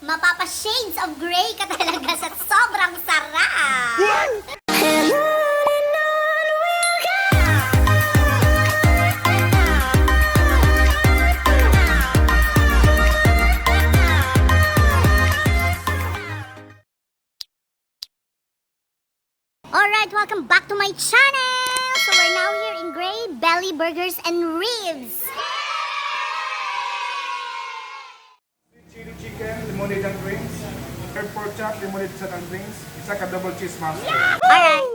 Mapapa-shades of gray ka talaga sa sobrang sarap! Alright, welcome back to my channel! So we're now here in GREYBELLY Burgers and Ribs. Chili chicken, lemonade and drinks. Pork chop, lemonade and drinks. Isa ka double cheese master. Alright,